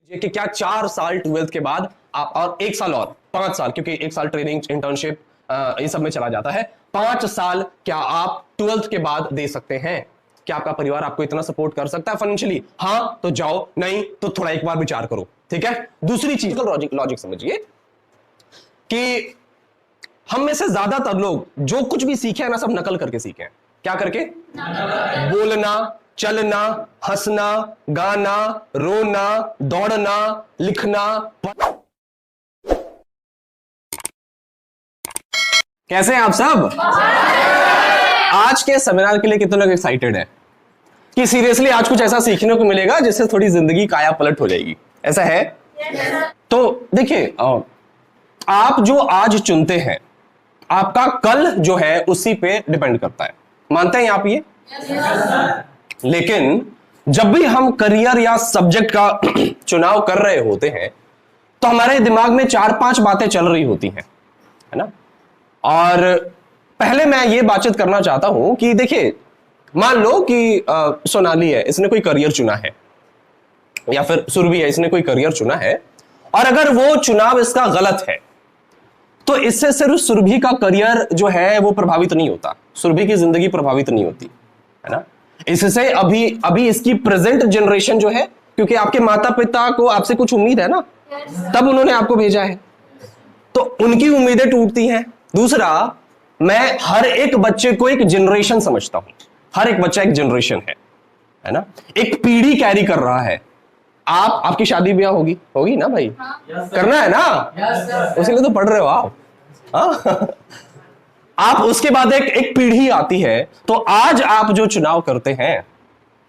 कि क्या 4 साल 12th के बाद आप और 1 साल और 5 साल, क्योंकि 1 साल ट्रेनिंग इंटर्नशिप इन सब में चला जाता है, 5 साल क्या आप 12th के बाद दे सकते हैं? क्या आपका परिवार आपको इतना सपोर्ट कर सकता है फाइनेंशियली? हाँ तो जाओ, नहीं तो थोड़ा एक बार विचार करो। ठीक है। दूसरी चीज लॉजिक समझिए कि हम में से ज्यादातर लोग जो कुछ भी सीखे हैं ना, सब नकल करके सीखे हैं। क्या करके? बोलना, चलना, हंसना, गाना, रोना, दौड़ना, लिखना। कैसे हैं आप सब? आज के सेमिनार के लिए कितने लोग एक्साइटेड हैं कि सीरियसली आज कुछ ऐसा सीखने को मिलेगा जिससे थोड़ी जिंदगी काया पलट हो जाएगी? ऐसा है? तो देखिए, आप जो आज चुनते हैं, आपका कल जो है उसी पे डिपेंड करता है। मानते हैं आप ये? लेकिन जब भी हम करियर या सब्जेक्ट का चुनाव कर रहे होते हैं तो हमारे दिमाग में 4-5 बातें चल रही होती हैं, है ना? और पहले मैं ये बातचीत करना चाहता हूं कि देखिए, मान लो कि सोनाली है, इसने कोई करियर चुना है, या फिर सुरभि है, इसने कोई करियर चुना है, और अगर वो चुनाव इसका गलत है तो इससे सिर्फ सुरभि का करियर जो है वो प्रभावित नहीं होता, सुरभि की जिंदगी प्रभावित नहीं होती, है ना? इससे अभी इसकी प्रेजेंट जनरेशन जो है, क्योंकि आपके माता पिता को आपसे कुछ उम्मीद है ना, तब उन्होंने आपको भेजा है, तो उनकी उम्मीदें टूटती हैं। दूसरा, मैं हर एक बच्चे को एक जनरेशन समझता हूं। हर एक बच्चा एक जनरेशन है ना? एक पीढ़ी कैरी कर रहा है। आपकी शादी ब्याह होगी ना भाई? करना है ना? उसके लिए तो पढ़ रहे हो आप। आप उसके बाद एक पीढ़ी आती है, तो आज आप जो चुनाव करते हैं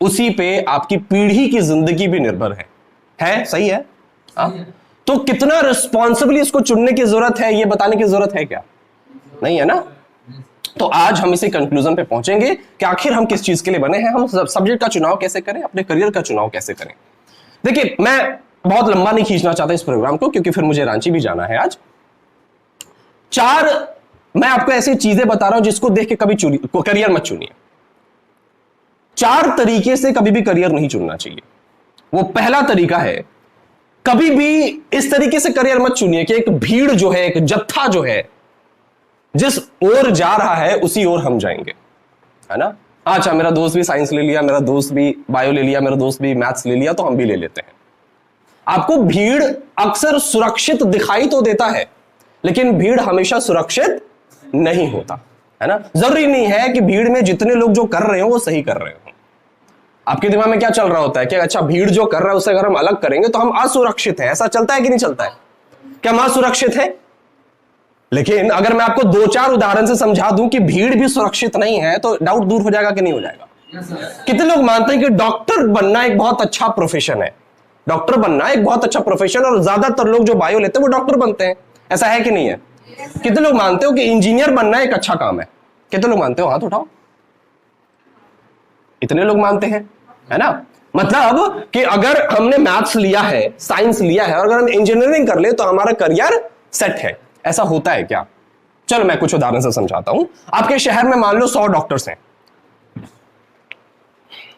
उसी पे आपकी पीढ़ी की जिंदगी भी निर्भर है? सही है? तो कितना रिस्पॉन्सिबली इसको चुनने की जरूरत है, ये बताने की जरूरत है क्या? नहीं है ना? तो आज हम इसी कंक्लूजन पे पहुंचेंगे कि आखिर हम किस चीज के लिए बने हैं, हम सब्जेक्ट का चुनाव कैसे करें, अपने करियर का चुनाव कैसे करें। देखिए, मैं बहुत लंबा नहीं खींचना चाहता इस प्रोग्राम को, क्योंकि फिर मुझे रांची भी जाना है आज। 4 मैं आपको ऐसी चीजें बता रहा हूं जिसको देख के कभी करियर मत चुनिए। 4 तरीके से कभी भी करियर नहीं चुनना चाहिए। वो पहला तरीका है, कभी भी इस तरीके से करियर मत चुनिए कि एक भीड़ जो है, एक जत्था जो है, जिस ओर जा रहा है उसी ओर हम जाएंगे, है ना? अच्छा, मेरा दोस्त भी साइंस ले लिया, मेरा दोस्त भी बायो ले लिया, मेरा दोस्त भी मैथ्स ले लिया, तो हम भी ले लेते हैं। आपको भीड़ अक्सर सुरक्षित दिखाई तो देता है, लेकिन भीड़ हमेशा सुरक्षित नहीं होता, है ना? जरूरी नहीं है कि भीड़ में जितने लोग जो कर रहे हो वो सही कर रहे हो। आपके दिमाग में क्या चल रहा होता है कि अच्छा, भीड़ जो कर रहा है उसे अगर हम अलग करेंगे तो हम असुरक्षित है। ऐसा चलता है कि नहीं चलता है? क्या हम असुरक्षित है? लेकिन अगर मैं आपको 2-4 उदाहरण से समझा दूं कि भीड़ भी सुरक्षित नहीं है, तो डाउट दूर हो जाएगा कि नहीं हो जाएगा? कितने लोग मानते हैं कि डॉक्टर बनना एक बहुत अच्छा प्रोफेशन है? डॉक्टर बनना एक बहुत अच्छा प्रोफेशन, और ज्यादातर लोग जो बायो लेते हैं वो डॉक्टर बनते हैं। ऐसा है कि नहीं है? कितने लोग मानते हो कि इंजीनियर बनना एक अच्छा काम है? कितने लोग मानते हो? हाथ उठाओ। इतने लोग मानते हैं, है ना? मतलब कि अगर हमने मैथ्स लिया है, साइंस लिया है, और अगर हम इंजीनियरिंग कर ले तो हमारा करियर सेट है। ऐसा होता है क्या? चलो मैं कुछ उदाहरण से समझाता हूं। आपके शहर में मान लो 100 डॉक्टर्स हैं,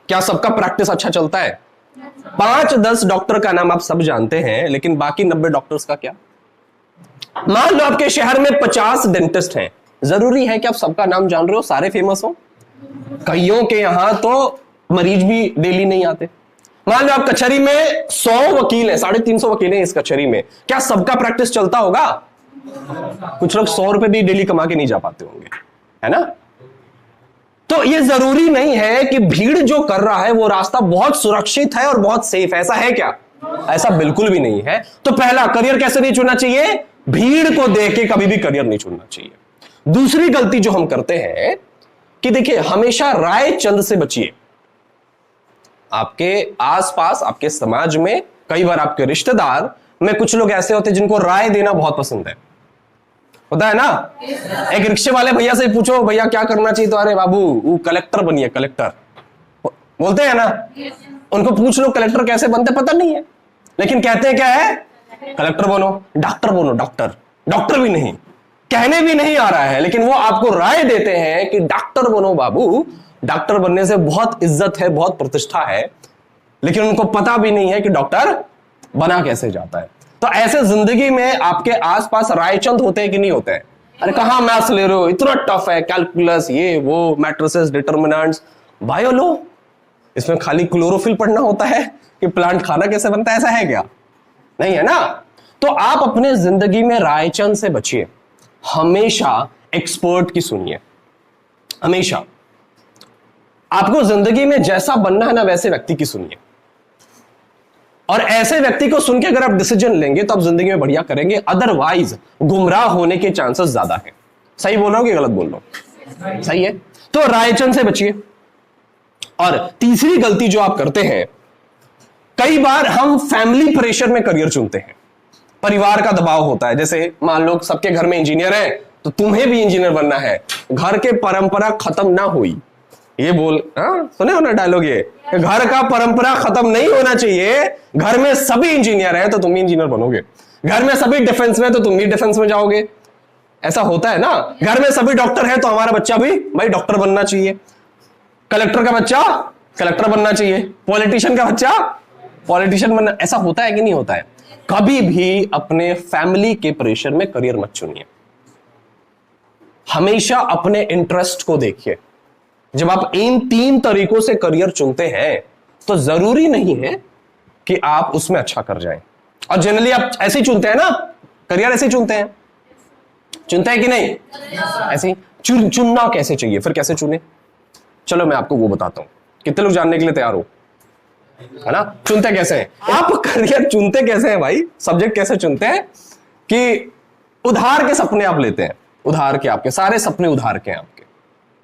क्या सबका प्रैक्टिस अच्छा चलता है? 5-10 डॉक्टर का नाम आप सब जानते हैं, लेकिन बाकी 90 डॉक्टर्स का क्या? मान लो आपके शहर में 50 डेंटिस्ट हैं, जरूरी है कि आप सबका नाम जान रहे हो, सारे फेमस हो? कईयों के यहां तो मरीज भी डेली नहीं आते। मान लो आप कचहरी में 100 वकील हैं, 350 वकील हैं इस कचहरी में, क्या सबका प्रैक्टिस चलता होगा? कुछ लोग 100 रुपए भी डेली कमा के नहीं जा पाते होंगे, है ना? तो ये जरूरी नहीं है कि भीड़ जो कर रहा है वो रास्ता बहुत सुरक्षित है और बहुत सेफ है। ऐसा है क्या? ऐसा बिल्कुल भी नहीं है। तो पहला, करियर कैसे नहीं चुनना चाहिए? भीड़ को देख के कभी भी करियर नहीं चुनना चाहिए। दूसरी गलती जो हम करते हैं कि देखिए, हमेशा राय चंद से बचिए। आपके आसपास, आपके समाज में, कई बार आपके रिश्तेदार में कुछ लोग ऐसे होते हैं जिनको राय देना बहुत पसंद है, होता है ना? एक रिक्शे वाले भैया से पूछो, भैया क्या करना चाहिए, तो अरे बाबू वो कलेक्टर बनिए, कलेक्टर बोलते हैं ना। उनको पूछ लो कलेक्टर कैसे बनते, पता नहीं है, लेकिन कहते हैं क्या है? कलेक्टर बनो, डॉक्टर बनो। डॉक्टर भी नहीं, कहने भी नहीं आ रहा है, लेकिन वो आपको राय देते हैं कि डॉक्टर बनो बाबू, डॉक्टर बनने से बहुत इज्जत है, बहुत प्रतिष्ठा है, लेकिन उनको पता भी नहीं है कि डॉक्टर बना कैसे जाता है। तो ऐसे जिंदगी में आपके आसपास रायचंद होते हैं कि नहीं होते हैं? अरे कहां मैथ्स ले रहे हो, इतना टफ है, कैलकुलस, ये वो, मैट्रिसेस, डिटर्मिनेंट्स, बायो लो, इसमें खाली क्लोरोफिल पढ़ना होता है कि प्लांट खाना कैसे बनता है, ऐसा है क्या? नहीं है ना। तो आप अपने जिंदगी में रायचंद से बचिए, हमेशा एक्सपर्ट की सुनिए। हमेशा आपको जिंदगी में जैसा बनना है ना, वैसे व्यक्ति की सुनिए, और ऐसे व्यक्ति को सुन के अगर आप डिसीजन लेंगे तो आप जिंदगी में बढ़िया करेंगे, अदरवाइज गुमराह होने के चांसेस ज्यादा है। सही बोल रहा हूं कि गलत बोल रहा हूं? सही है। तो रायचंद से बचिए। और तीसरी गलती जो आप करते हैं, कई बार हम फैमिली प्रेशर में करियर चुनते हैं, परिवार का दबाव होता है। जैसे मान लो सबके घर में इंजीनियर है तो तुम्हें भी इंजीनियर बनना है, घर के परंपरा खत्म ना हुई, ये बोल, सुने हो ना डायलॉग, ये घर का परंपरा खत्म नहीं होना चाहिए। घर में सभी इंजीनियर हैं तो तुम भी इंजीनियर बनोगे, घर में सभी डिफेंस में तो तुम भी डिफेंस में जाओगे, ऐसा होता है ना। घर में सभी डॉक्टर हैं तो हमारा बच्चा भी भाई डॉक्टर बनना चाहिए, कलेक्टर का बच्चा कलेक्टर बनना चाहिए, पॉलिटिशियन का बच्चा पॉलिटिशियन बनना, ऐसा होता है कि नहीं होता है? कभी भी अपने फैमिली के प्रेशर में करियर मत चुनिए, हमेशा अपने इंटरेस्ट को देखिए। जब आप इन 3 तरीकों से करियर चुनते हैं तो जरूरी नहीं है कि आप उसमें अच्छा कर जाएं। और जनरली आप ऐसे ही चुनते हैं ना, करियर ऐसे ही चुनते हैं कि नहीं? ऐसे ही चुनना कैसे चाहिए, फिर कैसे चुने? चलो मैं आपको वो बताता हूं। कितने लोग जानने के लिए तैयार हो? है ना? चुनते कैसे हैं आप? करियर चुनते कैसे हैं भाई? सब्जेक्ट कैसे चुनते हैं कि उधार के सपने आप लेते हैं, उधार के, आपके सारे सपने उधार के हैं आपके।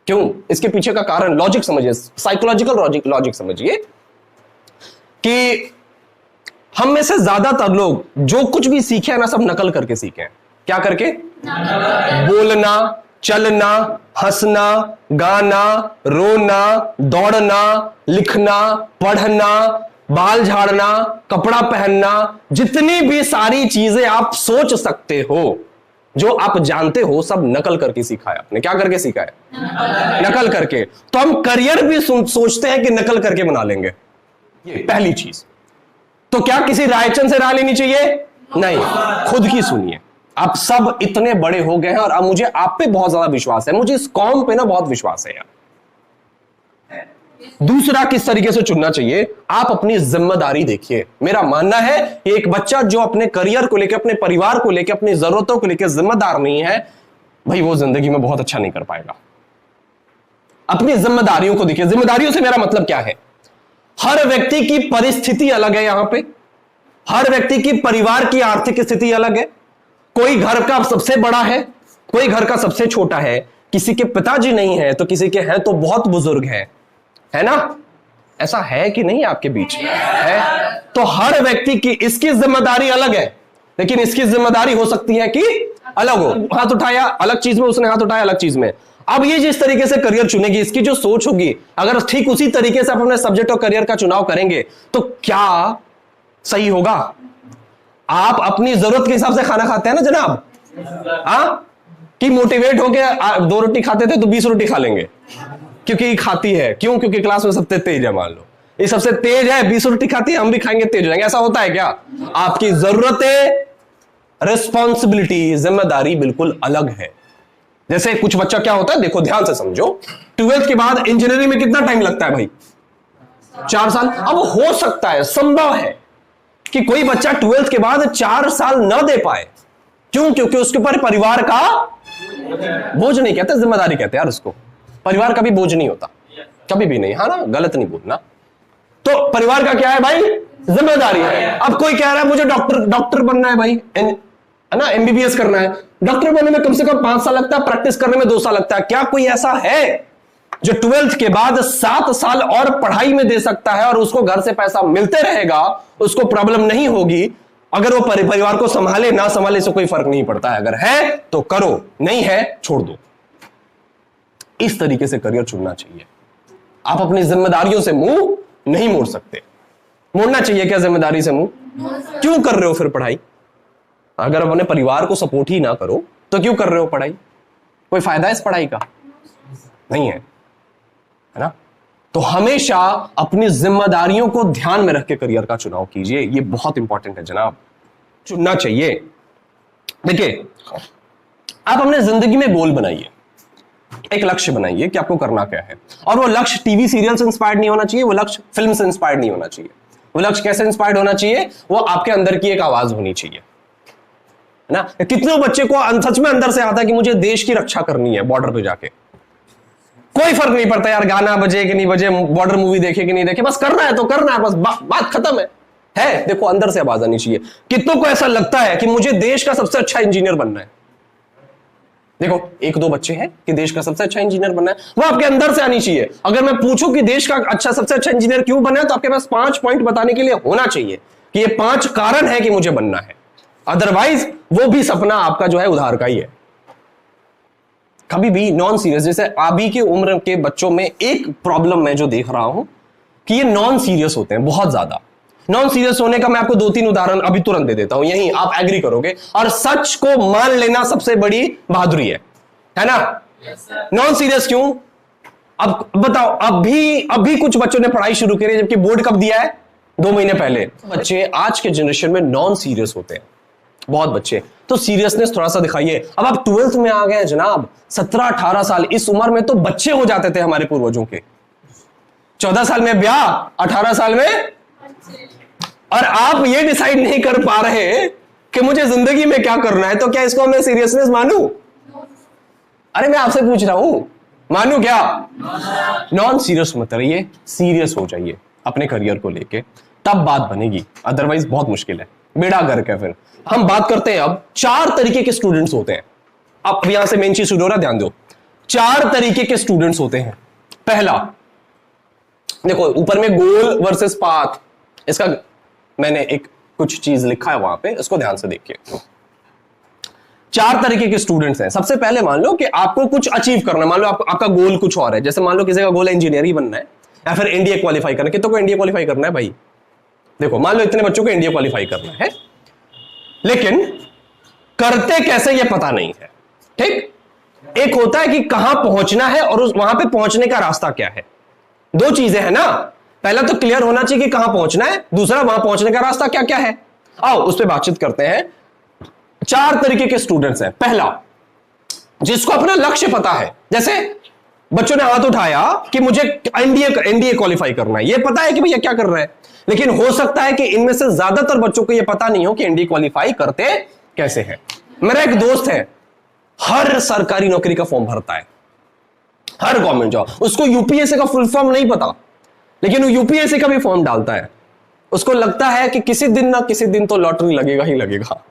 क्यों? इसके पीछे का कारण लॉजिक समझिए, साइकोलॉजिकल लॉजिक समझिए कि हम में से ज्यादातर लोग जो कुछ भी सीखे हैं ना, सब नकल करके सीखे हैं। क्या करके? बोलना, चलना, हंसना, गाना, रोना, दौड़ना, लिखना, पढ़ना, बाल झाड़ना, कपड़ा पहनना, जितनी भी सारी चीजें आप सोच सकते हो, जो आप जानते हो, सब नकल करके सीखा है आपने। क्या करके सीखा है? नकल करके। तो हम करियर भी सोचते हैं कि नकल करके बना लेंगे, ये पहली चीज। तो क्या किसी रायचंद से राय लेनी चाहिए? नहीं, खुद की सुनिए। आप सब इतने बड़े हो गए हैं और अब मुझे आप पे बहुत ज्यादा विश्वास है, मुझे इस कौम पे ना बहुत विश्वास है यार। दूसरा किस तरीके से चुनना चाहिए, आप अपनी जिम्मेदारी देखिए। मेरा मानना है एक बच्चा जो अपने करियर को लेकर, अपने परिवार को लेकर, अपनी जरूरतों को लेकर जिम्मेदार नहीं है, भाई वो जिंदगी में बहुत अच्छा नहीं कर पाएगा। अपनी जिम्मेदारियों को देखिए। जिम्मेदारियों से मेरा मतलब क्या है? हर व्यक्ति की परिस्थिति अलग है, यहां पे हर व्यक्ति की परिवार की आर्थिक स्थिति अलग है। कोई घर का सबसे बड़ा है, कोई घर का सबसे छोटा है, किसी के पिताजी नहीं है तो किसी के हैं तो बहुत बुजुर्ग है ना? ऐसा है कि नहीं आपके बीच है? तो हर व्यक्ति की इसकी जिम्मेदारी अलग है, लेकिन इसकी जिम्मेदारी हो सकती है कि अलग हो। हाथ उठाया अलग चीज में, उसने हाथ उठाया अलग चीज में। अब ये जिस तरीके से करियर चुनेगी, इसकी जो सोच होगी, अगर ठीक उसी तरीके से आप अपने सब्जेक्ट और करियर का चुनाव करेंगे तो क्या सही होगा? आप अपनी जरूरत के हिसाब से खाना खाते हैं ना जनाब, कि मोटिवेट होके 2 रोटी खाते थे तो 20 रोटी खा लेंगे क्योंकि खाती है। क्यों? क्योंकि क्लास में सबसे तेज है, मान लो ये सबसे तेज है, 20 रोटी खाती है, हम भी खाएंगे, तेज हो जाएंगे। ऐसा होता है क्या? आपकी जरूरतें, रिस्पॉन्सिबिलिटी, जिम्मेदारी बिल्कुल अलग है। जैसे कुछ बच्चा क्या होता है, देखो ध्यान से समझो, 12th के बाद इंजीनियरिंग में कितना टाइम लगता है भाई? 4 साल। अब हो सकता है, संभव है कि कोई बच्चा 12th के बाद 4 साल ना दे पाए। क्यों? क्योंकि उसके ऊपर परिवार का बोझ नहीं कहते, जिम्मेदारी कहते हैं यार उसको। परिवार का भी बोझ नहीं होता, कभी भी नहीं, हाँ ना, गलत नहीं बोलना। तो परिवार का क्या है भाई? जिम्मेदारी है। अब कोई कह रहा है मुझे डॉक्टर बनना है भाई, है ना, एमबीबीएस करना है। डॉक्टर बनने में कम से कम 5 साल लगता है, प्रैक्टिस करने में 2 साल लगता है। क्या कोई ऐसा है जो 12th के बाद 7 साल और पढ़ाई में दे सकता है और उसको घर से पैसा मिलते रहेगा, उसको प्रॉब्लम नहीं होगी? अगर वो परिवार को संभाले ना संभाले से कोई फर्क नहीं पड़ता है। अगर है तो करो, नहीं है छोड़ दो। इस तरीके से करियर चुनना चाहिए। आप अपनी जिम्मेदारियों से मुंह नहीं मोड़ सकते। मोड़ना चाहिए क्या जिम्मेदारी से मुंह? क्यों कर रहे हो फिर पढ़ाई? अगर अपने परिवार को सपोर्ट ही ना करो तो क्यों कर रहे हो पढ़ाई? कोई फायदा है इस पढ़ाई का? नहीं है, है ना? तो हमेशा अपनी जिम्मेदारियों को ध्यान में रख के करियर का चुनाव कीजिए, ये बहुत इंपॉर्टेंट है जनाब, चुनना चाहिए। देखिए, आप अपने जिंदगी में गोल बनाइए, एक लक्ष्य बनाइए कि आपको करना क्या है, और वो लक्ष्य टीवी सीरियल से इंस्पायर्ड नहीं होना चाहिए, वो लक्ष्य फिल्म से इंस्पायर्ड नहीं होना चाहिए। वो लक्ष्य कैसे इंस्पायर्ड होना चाहिए? वो आपके अंदर की एक आवाज होनी चाहिए, है ना। कितने बच्चे को सच में अंदर से आता है कि मुझे देश की रक्षा करनी है, बॉर्डर पे जाके कोई फर्क नहीं पड़ता यार, गाना बजे कि नहीं बजे, बॉर्डर मूवी देखे कि नहीं देखे, बस करना है तो करना है, बस बात खत्म है। देखो, अंदर से आवाज आनी चाहिए। कितनों को ऐसा लगता है कि मुझे देश का सबसे अच्छा इंजीनियर बनना है? देखो, एक दो बच्चे हैं कि देश का सबसे अच्छा इंजीनियर बनना है, वो आपके अंदर से आनी चाहिए। अगर मैं पूछूं कि देश का सबसे अच्छा इंजीनियर क्यों बनना है, तो आपके पास 5 पॉइंट बताने के लिए होना चाहिए कि ये 5 कारण है कि मुझे बनना है। अदरवाइज वो भी सपना आपका जो है उधार का ही है। कभी भी नॉन सीरियस, जैसे अभी की उम्र के बच्चों में एक प्रॉब्लम मैं जो देख रहा हूं कि ये नॉन सीरियस होते हैं बहुत ज्यादा। नॉन सीरियस होने का मैं आपको 2-3 उदाहरण अभी तुरंत दे देता हूं, यही आप एग्री करोगे। और सच को मान लेना सबसे बड़ी बहादुरी है ना। नॉन सीरियस क्यों? अब बताओ, अभी कुछ बच्चों ने पढ़ाई शुरू करी, जबकि बोर्ड कब दिया है? 2 महीने पहले। बच्चे आज के जनरेशन में नॉन सीरियस होते हैं, बहुत बच्चे। तो सीरियसनेस थोड़ा सा दिखाइए। अब आप 12th में आ गए जनाब, 17-18 साल, इस उम्र में तो बच्चे हो जाते थे हमारे पूर्वजों के। 14 साल में ब्याह, 18 साल में, और आप ये डिसाइड नहीं कर पा रहे कि मुझे जिंदगी में क्या करना है, तो क्या इसको मैं सीरियसनेस मानूं? अरे मैं आपसे पूछ रहा हूं, मानूं क्या? नॉन सीरियस मत रहिए, सीरियस हो जाइए अपने करियर को लेके, तब बात बनेगी, अदरवाइज बहुत मुश्किल है, बेड़ा गर्क है। फिर हम बात करते हैं, अब 4 तरीके के स्टूडेंट्स होते हैं। अब यहां से मेन चीज शुरू हो रहा है, ध्यान दो। 4 तरीके के स्टूडेंट्स होते हैं। पहला, देखो ऊपर में गोल वर्सेस पाथ, इसका मैंने एक कुछ चीज लिखा है वहां पे, इसको ध्यान से देखिए। 4 तरीके के स्टूडेंट्स हैं। सबसे पहले मान लो कि आपको कुछ अचीव करना है, मान लो आपका गोल कुछ और है। जैसे मान लो किसी का गोल इंजीनियर ही बनना है या फिर एनडीए क्वालिफाई करना है। कितनों को एनडीए क्वालिफाई करना है भाई? देखो, मान लो इतने बच्चों को एनडीए क्वालिफाई करना है, लेकिन करते कैसे ये पता नहीं है। ठीक, एक होता है कि कहां पहुंचना है और वहां पे पहुंचने का रास्ता क्या है। 2 चीजें हैं ना, पहला तो क्लियर होना चाहिए कि कहां पहुंचना है, दूसरा वहां पहुंचने का रास्ता क्या क्या है। आओ उस पर बातचीत करते हैं। 4 तरीके के स्टूडेंट्स हैं। पहला, जिसको अपना लक्ष्य पता है, जैसे बच्चों ने हाथ उठाया कि मुझे एनडीए क्वालिफाई करना है, ये पता है कि भैया क्या कर रहे हैं, लेकिन हो सकता है कि इनमें से ज्यादातर बच्चों को यह पता नहीं हो कि एनडीए क्वालिफाई करते कैसे हैं। मेरा एक दोस्त है, हर सरकारी नौकरी का फॉर्म भरता है, हर गवर्नमेंट जॉब। उसको यूपीएससी का फुल फॉर्म नहीं पता, लेकिन वो यूपीएससी का भी फॉर्म डालता है। उसको लगता है कि किसी दिन ना किसी दिन तो लॉटरी लगेगा ही लगेगा।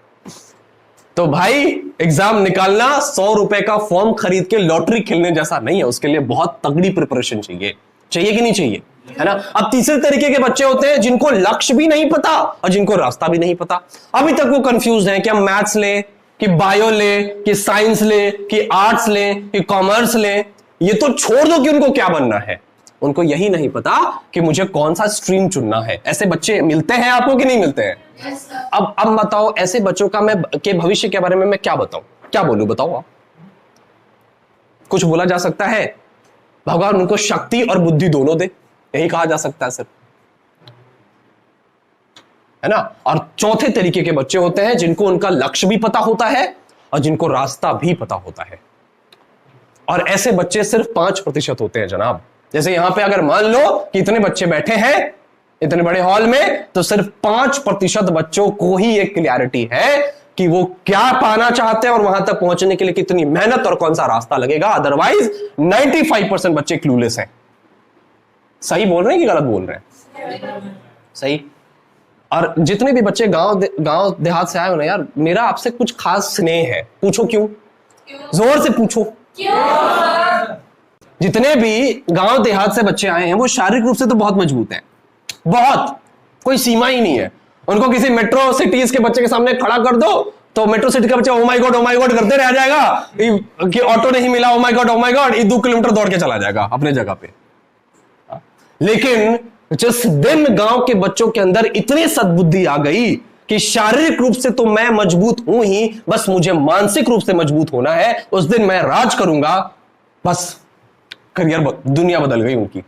तो भाई, एग्जाम निकालना 100 रुपए का फॉर्म खरीद के लॉटरी खेलने जैसा नहीं है, उसके लिए बहुत तगड़ी प्रिपरेशन चाहिए कि नहीं चाहिए, है ना। अब तीसरे तरीके के बच्चे होते हैं जिनको लक्ष्य भी नहीं पता और जिनको रास्ता भी नहीं पता। अभी तक वो कंफ्यूज हैं कि हम मैथ्स ले, कि बायो ले, कि साइंस ले, कि आर्ट्स ले, कि कॉमर्स ले। ये तो छोड़ दो कि उनको क्या बनना है, उनको यही नहीं पता कि मुझे कौन सा स्ट्रीम चुनना है। ऐसे बच्चे मिलते हैं आपको कि नहीं मिलते हैं? अब बताओ, ऐसे बच्चों का मैं के भविष्य के बारे में मैं क्या बताऊं, क्या बोलूं, बताओ आप। कुछ बोला जा सकता है? भगवान उनको शक्ति और बुद्धि दोनों दे, यही कहा जा सकता है सिर्फ, है ना। और चौथे तरीके के बच्चे होते हैं जिनको उनका लक्ष्य भी पता होता है और जिनको रास्ता भी पता होता है। और ऐसे बच्चे सिर्फ 5% होते हैं जनाब। जैसे यहां पे अगर मान लो कि इतने बच्चे बैठे हैं इतने बड़े हॉल में, तो सिर्फ 5% बच्चों को ही एक क्लैरिटी है कि वो क्या पाना चाहते हैं और वहां तक पहुंचने के लिए कितनी मेहनत और कौन सा रास्ता लगेगा। अदरवाइज 95% बच्चे क्लूलेस हैं। सही बोल रहे हैं कि गलत बोल रहे हैं? सही। और जितने भी बच्चे गांव देहात से आए हो ना यार, मेरा आपसे कुछ खास स्नेह है। पूछो क्यों? जोर से पूछो क्यों? जितने भी गांव देहात से बच्चे आए हैं वो शारीरिक रूप से तो बहुत मजबूत हैं, बहुत, कोई सीमा ही नहीं है। उनको किसी मेट्रो सिटीज के बच्चे के सामने खड़ा कर दो तो मेट्रो सिटी का बच्चा ओ माय गॉड करते रह जाएगा कि ऑटो नहीं मिला, ओ माय गॉड, 2 किलोमीटर दौड़ के चला जाएगा अपने जगह पे। लेकिन जिस दिन गांव के बच्चों के अंदर इतनी सद्बुद्धि आ गई कि शारीरिक रूप से तो मैं मजबूत हूं ही, बस मुझे मानसिक रूप से मजबूत होना है, उस दिन मैं राज करूंगा, बस करियर दुनिया बदल गई उनकी।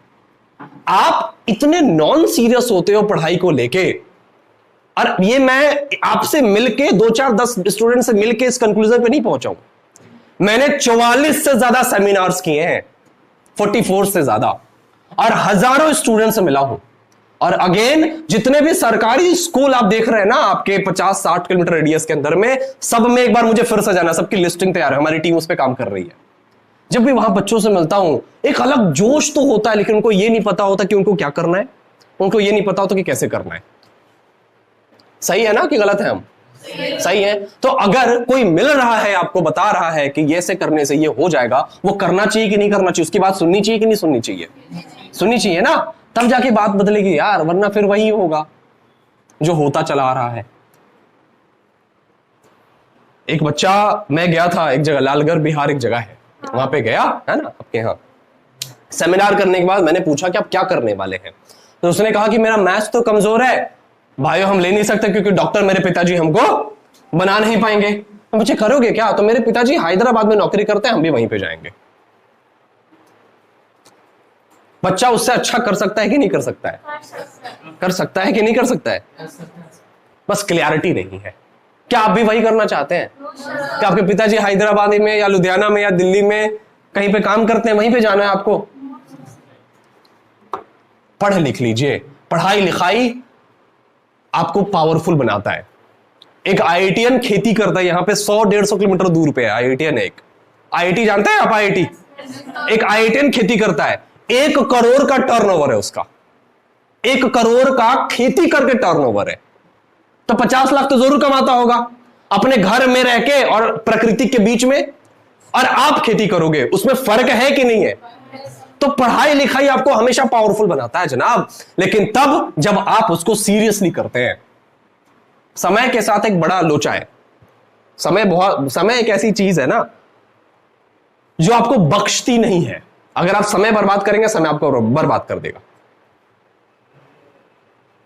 आप इतने नॉन सीरियस होते हो पढ़ाई को लेके, और ये मैं आपसे मिलके 2-4-10 स्टूडेंट से मिलके इस कंक्लूजन पे नहीं पहुंचा हूं। मैंने 44 से ज्यादा सेमिनार्स किए हैं, 44 से ज्यादा, और हजारों स्टूडेंट से मिला हूं। और अगेन, जितने भी सरकारी स्कूल आप देख रहे हैं ना आपके 50-60 किलोमीटर रेडियस के अंदर में, सब में एक बार मुझे फिर से जाना, सबकी लिस्टिंग तैयार है, हमारी टीम उस पर काम कर रही है। जब भी वहां बच्चों से मिलता हूं, एक अलग जोश तो होता है, लेकिन उनको यह नहीं पता होता कि उनको क्या करना है, उनको यह नहीं पता होता कि कैसे करना है। सही है ना कि गलत है हम? सही है। तो अगर कोई मिल रहा है, आपको बता रहा है कि ये से करने से ये हो जाएगा, वो करना चाहिए कि नहीं करना चाहिए, उसकी बात सुननी चाहिए कि नहीं सुननी चाहिए? सुननी चाहिए ना, तब जाके बात बदलेगी यार, वरना फिर वही होगा जो होता चला आ रहा है। एक बच्चा, मैं गया था एक जगह, लालगढ़ बिहार एक जगह है, वहां पे गया है ना आपके यहाँ, सेमिनार करने के बाद मैंने पूछा कि आप क्या करने वाले हैं, तो उसने कहा कि मेरा मैथ्स तो कमजोर है भाइयों, हम ले नहीं सकते क्योंकि डॉक्टर मेरे पिताजी हमको बना नहीं पाएंगे। हम पूछे करोगे क्या? तो मेरे पिताजी हैदराबाद में नौकरी करते हैं, हम भी वहीं पे जाएंगे। बच्चा उससे अच्छा कर सकता है कि नहीं कर सकता है? कर सकता है कि नहीं कर सकता है? बस क्लियरिटी नहीं है। क्या आप भी वही करना चाहते हैं? क्या आपके पिताजी हैदराबाद में या लुधियाना में या दिल्ली में कहीं पे काम करते हैं, वहीं पे जाना है आपको? पढ़ लिख लीजिए। पढ़ाई लिखाई आपको पावरफुल बनाता है। एक आईआईटीएन खेती करता है यहां पे 100-150 किलोमीटर दूर पे है आईआईटीएन। एक आईआईटी जानते हैं आप? आईआईटी, एक आईआईटीएन खेती करता है, 1 करोड़ का टर्नओवर है उसका, 1 करोड़ का खेती करके टर्नओवर है। तो 50 लाख तो जरूर कमाता होगा अपने घर में रह के और प्रकृति के बीच में, और आप खेती करोगे, उसमें फर्क है कि नहीं है? तो पढ़ाई लिखाई आपको हमेशा पावरफुल बनाता है जनाब, लेकिन तब जब आप उसको सीरियसली करते हैं। समय के साथ एक बड़ा लोचा है। समय एक ऐसी चीज है ना जो आपको बख्शती नहीं है। अगर आप समय बर्बाद करेंगे, समय आपको बर्बाद कर देगा।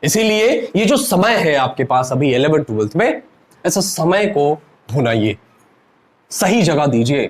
इसीलिए ये जो समय है आपके पास अभी 11th 12th में, ऐसा समय को भुनाइए, सही जगह दीजिए।